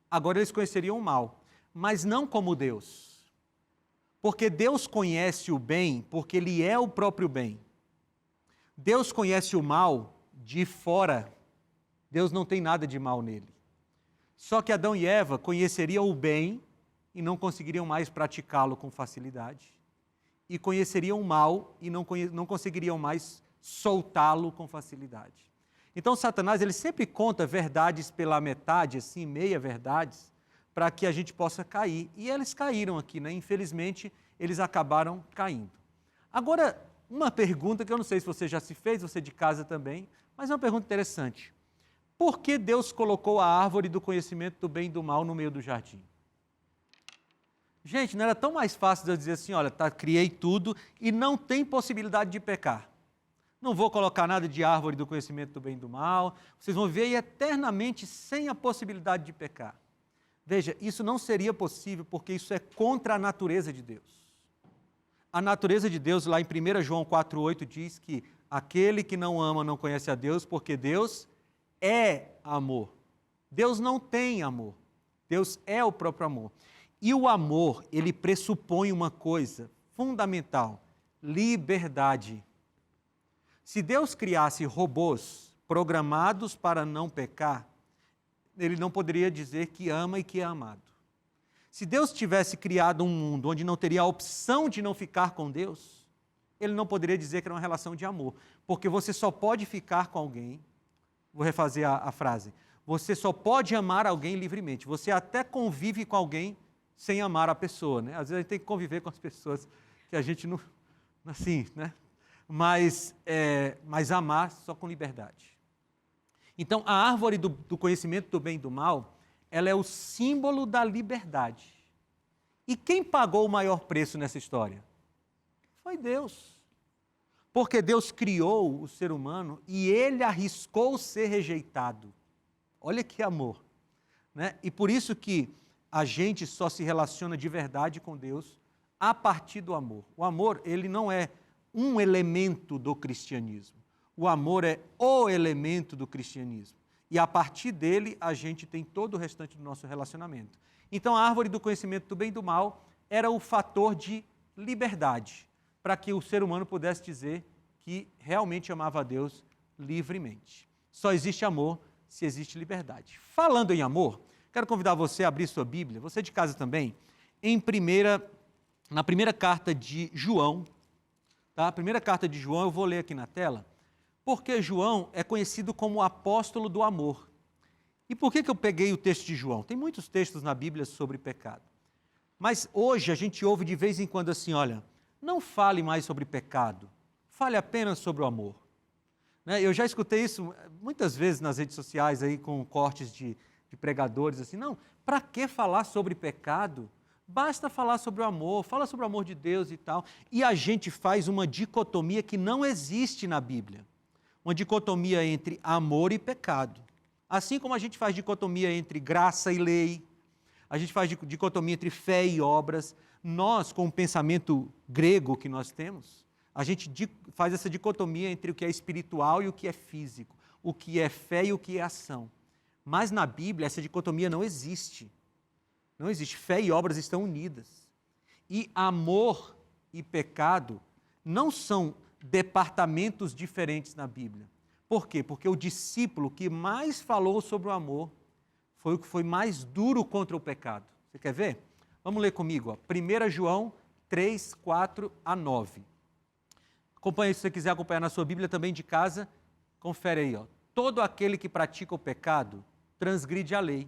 agora eles conheceriam o mal, mas não como Deus. Porque Deus conhece o bem, porque Ele é o próprio bem. Deus conhece o mal de fora. Deus não tem nada de mal nele. Só que Adão e Eva conheceriam o bem e não conseguiriam mais praticá-lo com facilidade. E conheceriam o mal e não conseguiriam mais soltá-lo com facilidade. Então Satanás, ele sempre conta verdades pela metade, assim, meia-verdades, para que a gente possa cair. E eles caíram aqui, né? Infelizmente, eles acabaram caindo. Agora, uma pergunta que eu não sei se você já se fez, você de casa também, mas é uma pergunta interessante. Por que Deus colocou a árvore do conhecimento do bem e do mal no meio do jardim? Gente, não era tão mais fácil de eu dizer assim, olha, criei tudo e não tem possibilidade de pecar. Não vou colocar nada de árvore do conhecimento do bem e do mal, vocês vão viver eternamente sem a possibilidade de pecar. Veja, isso não seria possível porque isso é contra a natureza de Deus. A natureza de Deus, lá em 1 João 4,8, diz que aquele que não ama não conhece a Deus, porque Deus é amor. Deus não tem amor. Deus é o próprio amor. E o amor, ele pressupõe uma coisa fundamental: liberdade. Se Deus criasse robôs programados para não pecar, ele não poderia dizer que ama e que é amado. Se Deus tivesse criado um mundo onde não teria a opção de não ficar com Deus, ele não poderia dizer que era uma relação de amor, porque você só pode ficar com alguém, vou refazer a frase, você só pode amar alguém livremente, você até convive com alguém sem amar a pessoa, né? Às vezes a gente tem que conviver com as pessoas que a gente não, assim, né? Mas amar só com liberdade. Então, a árvore do conhecimento do bem e do mal, ela é o símbolo da liberdade. E quem pagou o maior preço nessa história? Foi Deus. Porque Deus criou o ser humano e ele arriscou ser rejeitado. Olha que amor, né? E por isso que a gente só se relaciona de verdade com Deus a partir do amor. O amor, ele não é um elemento do cristianismo. O amor é o elemento do cristianismo. E a partir dele, a gente tem todo o restante do nosso relacionamento. Então, a árvore do conhecimento do bem e do mal era o fator de liberdade, para que o ser humano pudesse dizer que realmente amava a Deus livremente. Só existe amor se existe liberdade. Falando em amor, quero convidar você a abrir sua Bíblia, você de casa também, na primeira carta de João, tá? A primeira carta de João, eu vou ler aqui na tela, porque João é conhecido como o apóstolo do amor. E por que eu peguei o texto de João? Tem muitos textos na Bíblia sobre pecado. Mas hoje a gente ouve de vez em quando assim, olha, não fale mais sobre pecado, fale apenas sobre o amor. Né? Eu já escutei isso muitas vezes nas redes sociais, aí, com cortes de pregadores, assim, não, para que falar sobre pecado? Basta falar sobre o amor, fala sobre o amor de Deus e tal. E a gente faz uma dicotomia que não existe na Bíblia. Uma dicotomia entre amor e pecado. Assim como a gente faz dicotomia entre graça e lei, a gente faz dicotomia entre fé e obras. Nós, com o pensamento grego que nós temos, a gente faz essa dicotomia entre o que é espiritual e o que é físico, o que é fé e o que é ação. Mas na Bíblia essa dicotomia não existe. Não existe. Fé e obras estão unidas. E amor e pecado não são departamentos diferentes na Bíblia. Por quê? Porque o discípulo que mais falou sobre o amor foi o que foi mais duro contra o pecado. Você quer ver? Vamos ler comigo, ó. 1 João 3, 4 a 9. Acompanhe, se você quiser acompanhar na sua Bíblia também de casa, confere aí, ó. Todo aquele que pratica o pecado transgride a lei.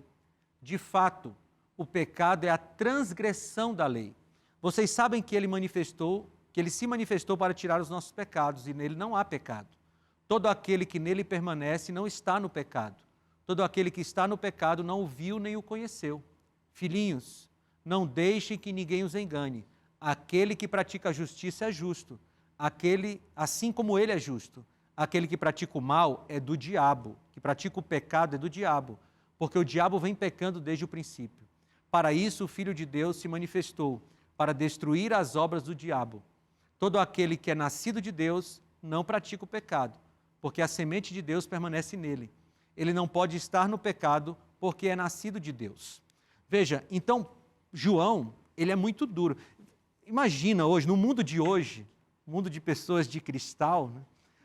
De fato, o pecado é a transgressão da lei. Vocês sabem que ele se manifestou para tirar os nossos pecados, e nele não há pecado. Todo aquele que nele permanece não está no pecado. Todo aquele que está no pecado não o viu nem o conheceu. Filhinhos, não deixem que ninguém os engane. Aquele que pratica a justiça é justo, assim como ele é justo. Aquele que pratica o mal é do diabo, que pratica o pecado é do diabo, porque o diabo vem pecando desde o princípio. Para isso o Filho de Deus se manifestou, para destruir as obras do diabo. Todo aquele que é nascido de Deus não pratica o pecado, porque a semente de Deus permanece nele. Ele não pode estar no pecado, porque é nascido de Deus. Veja, então, João, ele é muito duro. Imagina hoje, no mundo de hoje, mundo de pessoas de cristal, né,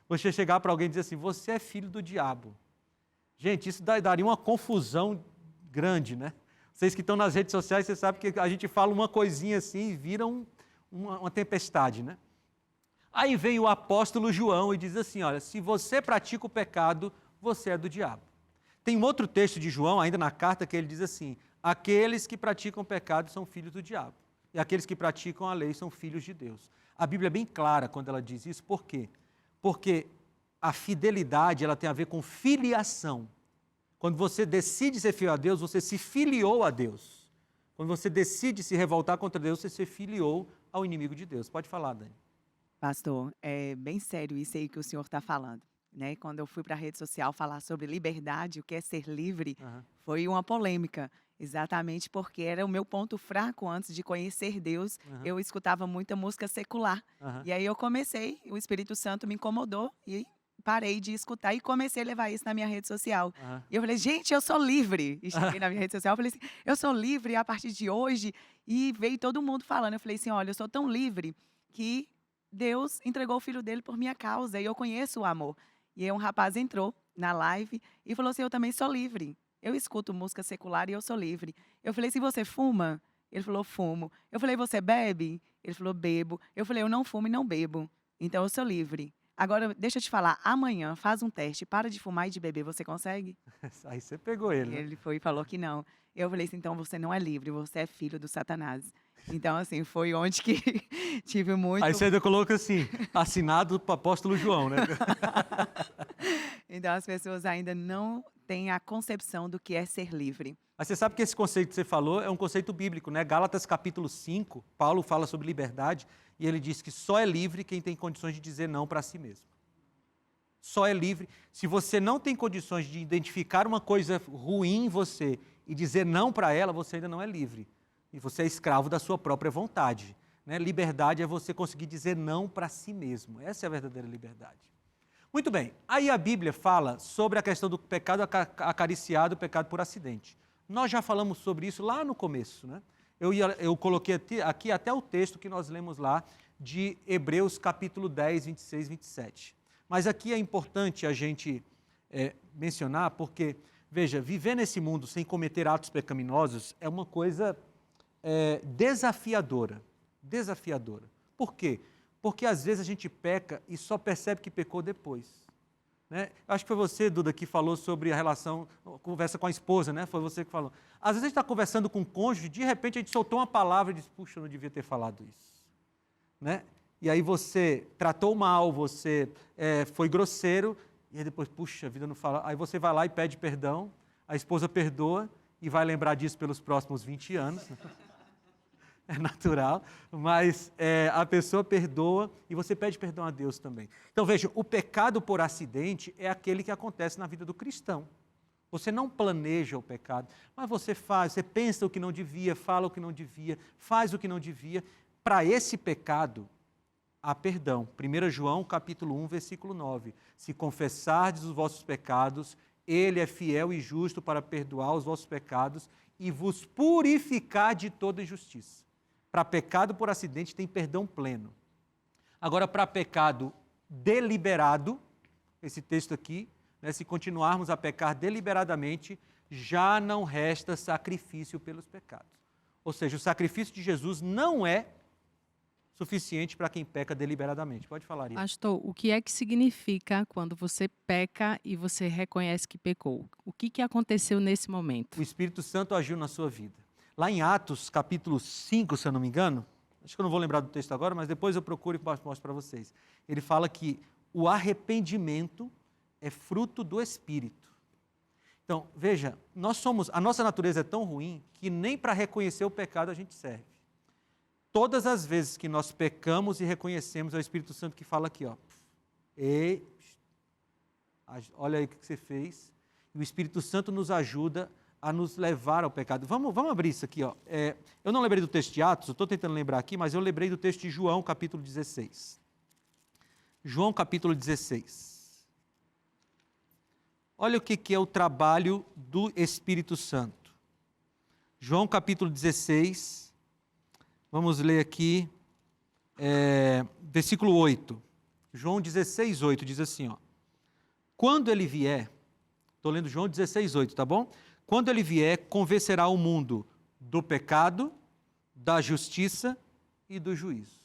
você chegar para alguém e dizer assim, você é filho do diabo. Gente, isso daria uma confusão grande, né? Vocês que estão nas redes sociais, vocês sabem que a gente fala uma coisinha assim e vira uma tempestade, né? Aí vem o apóstolo João e diz assim, olha, se você pratica o pecado, você é do diabo. Tem um outro texto de João, ainda na carta, que ele diz assim, aqueles que praticam o pecado são filhos do diabo, e aqueles que praticam a lei são filhos de Deus. A Bíblia é bem clara quando ela diz isso, por quê? Porque a fidelidade, ela tem a ver com filiação. Quando você decide ser fiel a Deus, você se filiou a Deus. Quando você decide se revoltar contra Deus, você se filiou ao inimigo de Deus. Pode falar, Dani. Pastor, é bem sério isso aí que o senhor está falando, né? Quando eu fui para a rede social falar sobre liberdade, o que é ser livre, foi uma polêmica, exatamente porque era o meu ponto fraco antes de conhecer Deus. Eu escutava muita música secular. E aí eu comecei, o Espírito Santo me incomodou e parei de escutar e comecei a levar isso na minha rede social. E eu falei, gente, eu sou livre. E cheguei na minha rede social, eu falei assim, eu sou livre a partir de hoje. E veio todo mundo falando. Eu falei assim, olha, eu sou tão livre que Deus entregou o filho dele por minha causa e eu conheço o amor. E aí um rapaz entrou na live e falou assim, eu também sou livre. Eu escuto música secular e eu sou livre. Eu falei, se você fuma? Ele falou, fumo. Eu falei, você bebe? Ele falou, bebo. Eu falei, eu não fumo e não bebo. Então eu sou livre. Agora, deixa eu te falar, amanhã faz um teste, para de fumar e de beber, você consegue? Aí você pegou ele, né? Ele foi e falou que não. Eu falei assim, então você não é livre, você é filho do Satanás. Então, assim, foi onde que tive muito... Aí você ainda coloca assim, assinado para o apóstolo João, né? Então as pessoas ainda não têm a concepção do que é ser livre. Mas você sabe que esse conceito que você falou é um conceito bíblico, né? Gálatas capítulo 5, Paulo fala sobre liberdade e ele diz que só é livre quem tem condições de dizer não para si mesmo. Só é livre. Se você não tem condições de identificar uma coisa ruim em você e dizer não para ela, você ainda não é livre. E você é escravo da sua própria vontade. Né? Liberdade é você conseguir dizer não para si mesmo. Essa é a verdadeira liberdade. Muito bem. Aí a Bíblia fala sobre a questão do pecado acariciado, o pecado por acidente. Nós já falamos sobre isso lá no começo. Né? Eu coloquei aqui até o texto que nós lemos lá de Hebreus capítulo 10, 26, 27. Mas aqui é importante a gente mencionar porque, veja, viver nesse mundo sem cometer atos pecaminosos é uma coisa desafiadora. Desafiadora. Por quê? Porque às vezes a gente peca e só percebe que pecou depois. Né? Acho que foi você, Duda, que falou sobre a relação, conversa com a esposa, né? Foi você que falou. Às vezes a gente está conversando com o cônjuge, de repente a gente soltou uma palavra e disse, puxa, eu não devia ter falado isso. Né? E aí você tratou mal, você foi grosseiro, e aí depois, puxa, a vida não fala. Aí você vai lá e pede perdão, a esposa perdoa e vai lembrar disso pelos próximos 20 anos. É natural, mas a pessoa perdoa e você pede perdão a Deus também. Então veja, o pecado por acidente é aquele que acontece na vida do cristão. Você não planeja o pecado, mas você faz, você pensa o que não devia, fala o que não devia, faz o que não devia. Para esse pecado, há perdão. 1 João capítulo 1, versículo 9. Se confessardes os vossos pecados, Ele é fiel e justo para perdoar os vossos pecados e vos purificar de toda injustiça. Para pecado por acidente tem perdão pleno. Agora, para pecado deliberado, esse texto aqui, né, se continuarmos a pecar deliberadamente, já não resta sacrifício pelos pecados. Ou seja, o sacrifício de Jesus não é suficiente para quem peca deliberadamente. Pode falar, Iris. Pastor, o que é que significa quando você peca e você reconhece que pecou? O que aconteceu nesse momento? O Espírito Santo agiu na sua vida. Lá em Atos, capítulo 5, se eu não me engano, acho que eu não vou lembrar do texto agora, mas depois eu procuro e mostro para vocês. Ele fala que o arrependimento é fruto do Espírito. Então, veja, a nossa natureza é tão ruim que nem para reconhecer o pecado a gente serve. Todas as vezes que nós pecamos e reconhecemos, é o Espírito Santo que fala aqui, ó. Ei, olha aí o que você fez. E o Espírito Santo nos ajuda a nos levar ao pecado. Vamos abrir isso aqui. Ó. Eu não lembrei do texto de Atos, eu estou tentando lembrar aqui, mas eu lembrei do texto de João, capítulo 16. João, capítulo 16. Olha o que é o trabalho do Espírito Santo. João, capítulo 16. Vamos ler aqui, versículo 8. João 16, 8 diz assim, ó. Quando ele vier, estou lendo João 16, 8, tá bom? Quando ele vier, convencerá o mundo do pecado, da justiça e do juízo.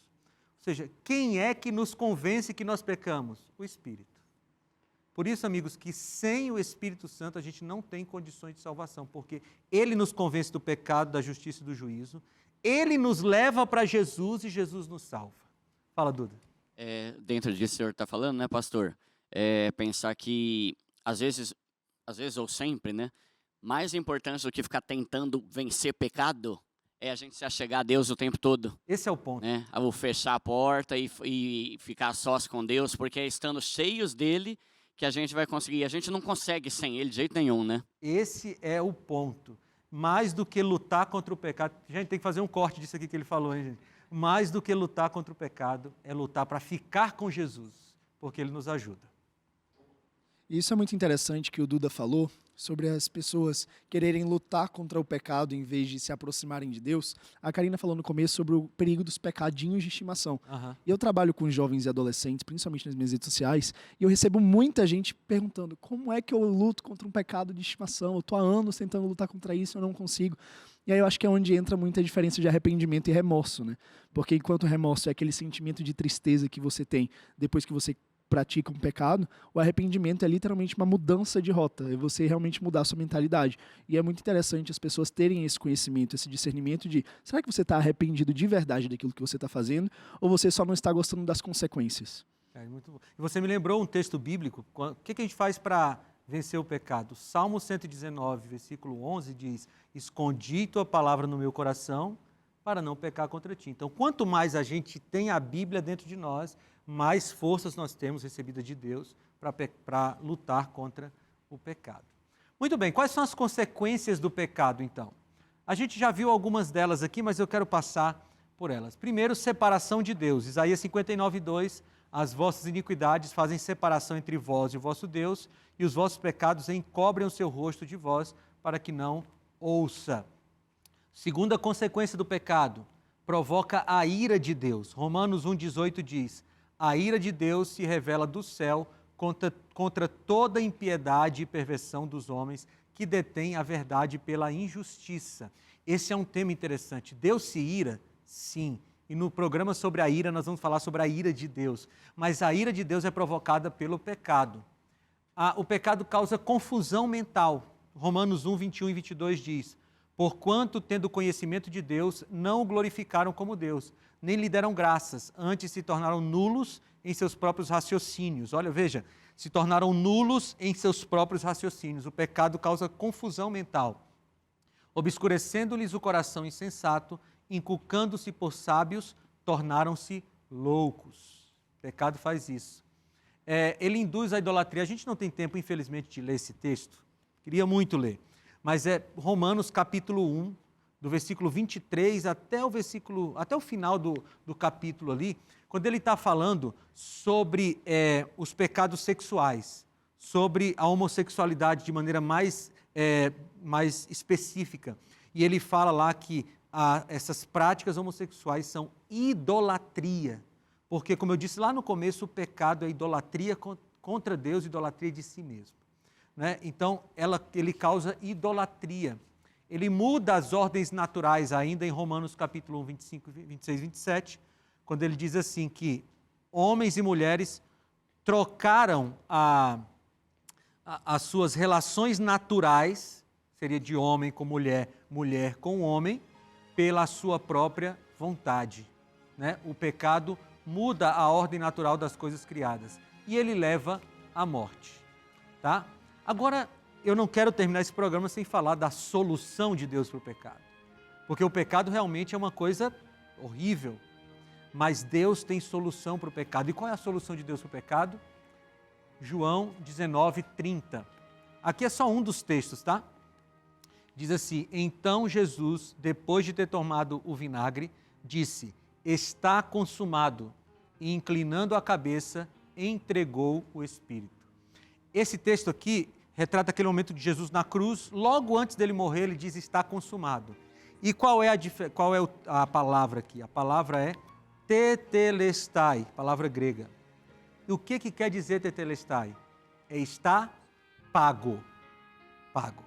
Ou seja, quem é que nos convence que nós pecamos? O Espírito. Por isso, amigos, que sem o Espírito Santo a gente não tem condições de salvação, porque ele nos convence do pecado, da justiça e do juízo, ele nos leva para Jesus e Jesus nos salva. Fala, Duda. Dentro disso que o senhor está falando, né, pastor? Pensar que, às vezes ou sempre, né? Mais importante do que ficar tentando vencer pecado é a gente se achegar a Deus o tempo todo. Esse é o ponto. Né? Eu vou fechar a porta e ficar sós com Deus, porque é estando cheios dele que a gente vai conseguir. A gente não consegue sem ele de jeito nenhum, né? Esse é o ponto. Mais do que lutar contra o pecado. Gente, tem que fazer um corte disso aqui que ele falou, hein, gente? Mais do que lutar contra o pecado é lutar para ficar com Jesus, porque ele nos ajuda. Isso é muito interessante que o Duda falou sobre as pessoas quererem lutar contra o pecado em vez de se aproximarem de Deus. A Karina falou no começo sobre o perigo dos pecadinhos de estimação. E eu trabalho com jovens e adolescentes, principalmente nas minhas redes sociais, e eu recebo muita gente perguntando como é que eu luto contra um pecado de estimação? Eu estou há anos tentando lutar contra isso, eu não consigo. E aí eu acho que é onde entra muita diferença de arrependimento e remorso, né? Porque enquanto o remorso é aquele sentimento de tristeza que você tem depois que você pratica um pecado, o arrependimento é literalmente uma mudança de rota, é você realmente mudar a sua mentalidade. E é muito interessante as pessoas terem esse conhecimento, esse discernimento de, será que você está arrependido de verdade daquilo que você está fazendo, ou você só não está gostando das consequências? Muito bom. E você me lembrou um texto bíblico. O que a gente faz para vencer o pecado? Salmo 119, versículo 11 diz: escondi tua palavra no meu coração para não pecar contra ti. Então, quanto mais a gente tem a Bíblia dentro de nós, mais forças nós temos recebidas de Deus para lutar contra o pecado. Muito bem, quais são as consequências do pecado, então? A gente já viu algumas delas aqui, mas eu quero passar por elas. Primeiro, separação de Deus. Isaías 59, 2: as vossas iniquidades fazem separação entre vós e o vosso Deus, e os vossos pecados encobrem o seu rosto de vós, para que não ouça. Segunda consequência do pecado, provoca a ira de Deus. Romanos 1,18 diz: a ira de Deus se revela do céu contra toda impiedade e perversão dos homens que detêm a verdade pela injustiça. Esse é um tema interessante. Deus se ira? Sim. E no programa sobre a ira, nós vamos falar sobre a ira de Deus. Mas a ira de Deus é provocada pelo pecado. O pecado causa confusão mental. Romanos 1, 21 e 22 diz: porquanto, tendo conhecimento de Deus, não o glorificaram como Deus, nem lhe deram graças, antes se tornaram nulos em seus próprios raciocínios. Olha, veja, se tornaram nulos em seus próprios raciocínios. O pecado causa confusão mental, obscurecendo-lhes o coração insensato, inculcando-se por sábios, tornaram-se loucos. O pecado faz isso. Ele induz à idolatria. A gente não tem tempo, infelizmente, de ler esse texto. Queria muito ler. Mas é Romanos capítulo 1, do versículo 23 até o final do capítulo ali, quando ele está falando sobre os pecados sexuais, sobre a homossexualidade de maneira mais específica. E ele fala lá que essas práticas homossexuais são idolatria. Porque, como eu disse lá no começo, o pecado é idolatria contra Deus, idolatria de si mesmo. Né? Então, ele causa idolatria. Ele muda as ordens naturais, ainda em Romanos capítulo 1, 25, 26 e 27, quando ele diz assim que homens e mulheres trocaram as suas relações naturais, seria de homem com mulher, mulher com homem, pela sua própria vontade. Né? O pecado muda a ordem natural das coisas criadas e ele leva à morte. Tá? Agora, eu não quero terminar esse programa sem falar da solução de Deus para o pecado. Porque o pecado realmente é uma coisa horrível. Mas Deus tem solução para o pecado. E qual é a solução de Deus para o pecado? João 19, 30. Aqui é só um dos textos, tá? Diz assim: então Jesus, depois de ter tomado o vinagre, disse: está consumado. E inclinando a cabeça, entregou o Espírito. Esse texto aqui retrata aquele momento de Jesus na cruz. Logo antes dele morrer, ele diz: está consumado. E qual é a palavra aqui? A palavra é tetelestai, palavra grega. E o que quer dizer tetelestai? Está pago. Pago.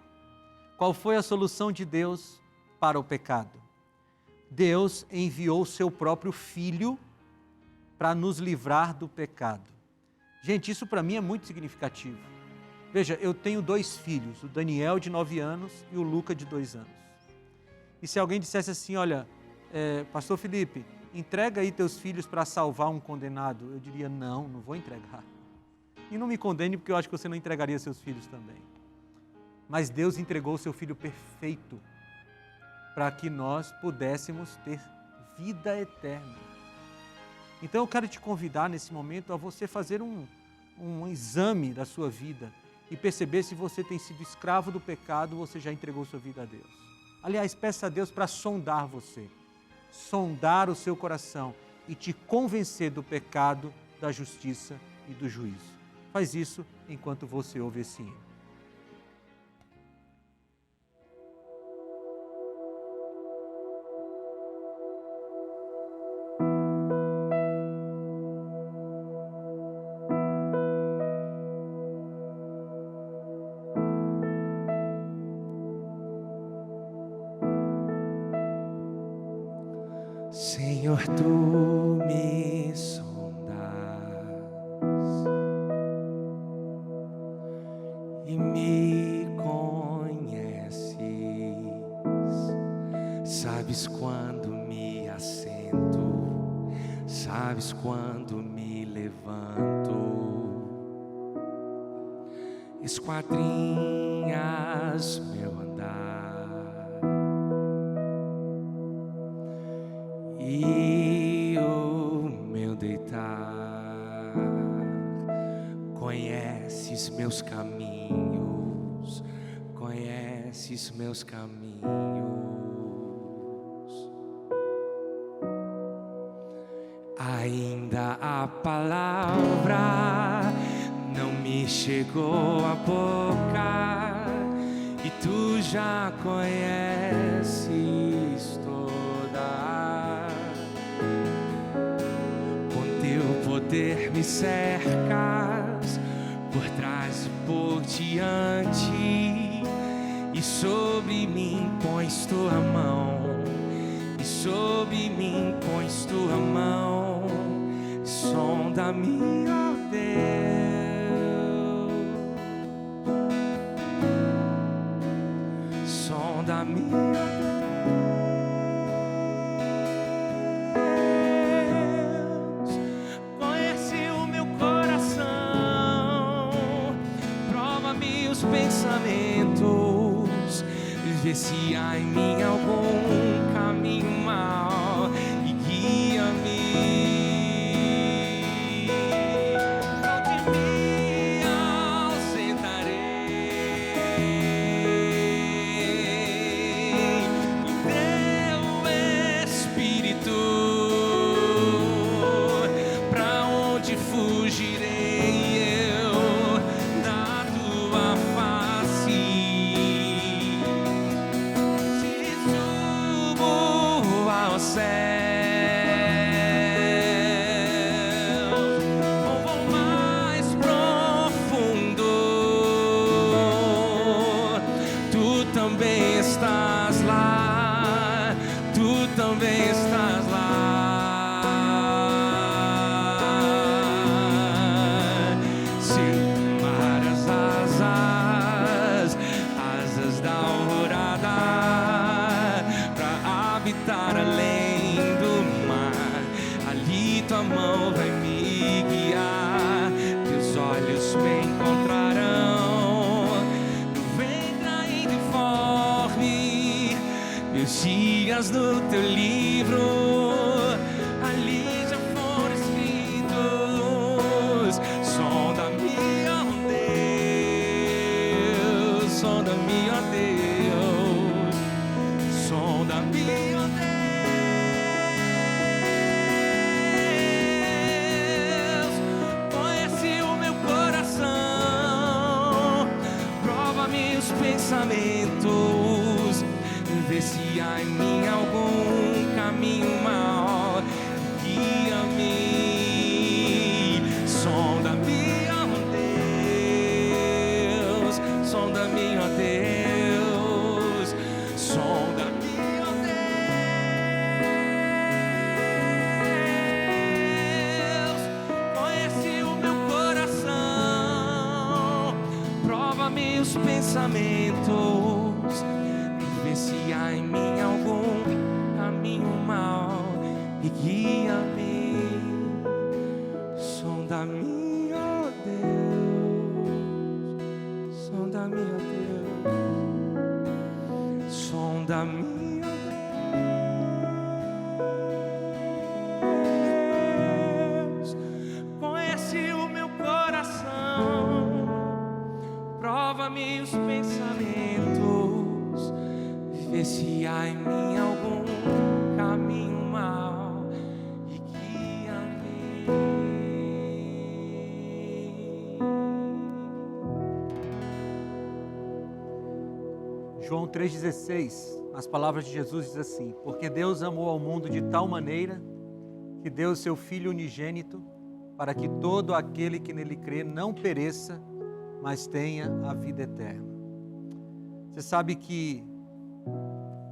Qual foi a solução de Deus para o pecado? Deus enviou o seu próprio Filho para nos livrar do pecado. Gente, isso para mim é muito significativo. Veja, eu tenho 2 filhos, o Daniel de 9 anos e o Luca de 2 anos. E se alguém dissesse assim, olha, pastor Felipe, entrega aí teus filhos para salvar um condenado, eu diria, não vou entregar. E não me condene, porque eu acho que você não entregaria seus filhos também. Mas Deus entregou o seu Filho perfeito para que nós pudéssemos ter vida eterna. Então eu quero te convidar nesse momento a você fazer um exame da sua vida e perceber se você tem sido escravo do pecado ou você já entregou sua vida a Deus. Aliás, peça a Deus para sondar você, sondar o seu coração e te convencer do pecado, da justiça e do juízo. Faz isso enquanto você ouve esse hino. Senhor, tu me sondas e me conheces, sabes quando me assento, sabes quando me levanto, esquadrinhas meu andar e o meu deitar, conheces meus caminhos, conheces meus caminhos. Ainda a palavra não me chegou à boca e tu já conheces toda. Com teu poder me cercas, por trás e por diante, e sobre mim pões tua mão, e sobre mim pões tua mão. Sonda-me, ó Deus, sonda-me, ó Deus, conhece o meu coração, prova-me os pensamentos, vê se há em mim algum caminho mau e guia-me. Dias no teu livro, ali já foram escritos. Sonda-me, ó Deus, sonda-me, ó Deus, sonda-me, ó Deus, conhece o meu coração, prova-me os pensamentos, vê se há em mim algum caminho mau, guia-me. Sonda-me, ó Deus, sonda-me, ó Deus, sonda-me, ó Deus, conhece o meu coração, prova-me os pensamentos, vê se há em mim algum caminho mau e guia-me. Sonda-me, ó Deus, sonda-me, ó Deus, sonda-me, ó Deus, conhece o meu coração, prova-me os pensamentos, vê se há em mim algum caminho mau e guia-me. João 3,16, as palavras de Jesus diz assim: porque Deus amou ao mundo de tal maneira que deu o seu Filho unigênito, para que todo aquele que nele crê não pereça, mas tenha a vida eterna. Você sabe que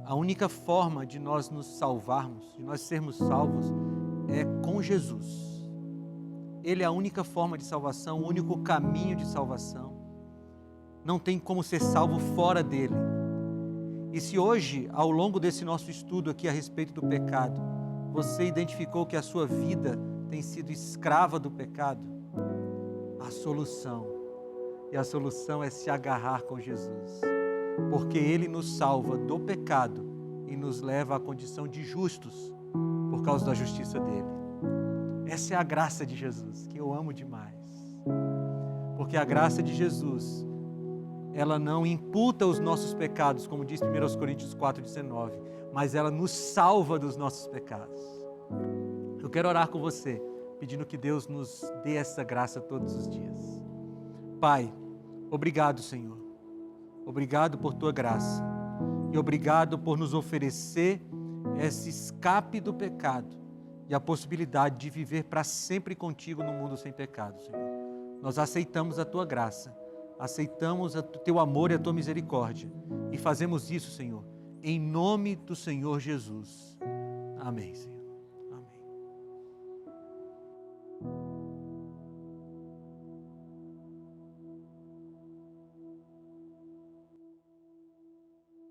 a única forma de nós nos salvarmos, de nós sermos salvos, é com Jesus. Ele é a única forma de salvação, o único caminho de salvação. Não tem como ser salvo fora dele. E se hoje, ao longo desse nosso estudo aqui a respeito do pecado, você identificou que a sua vida tem sido escrava do pecado, a solução é se agarrar com Jesus, porque Ele nos salva do pecado e nos leva à condição de justos por causa da justiça dEle. Essa é a graça de Jesus, que eu amo demais, porque a graça de Jesus, ela não imputa os nossos pecados, como diz 1 Coríntios 4,19, mas ela nos salva dos nossos pecados. Eu quero orar com você, pedindo que Deus nos dê essa graça todos os dias. Pai, obrigado, Senhor. Obrigado por Tua graça. E obrigado por nos oferecer esse escape do pecado e a possibilidade de viver para sempre contigo no mundo sem pecado, Senhor. Nós aceitamos a Tua graça, aceitamos o Teu amor e a Tua misericórdia e fazemos isso, Senhor, em nome do Senhor Jesus. Amém, Senhor.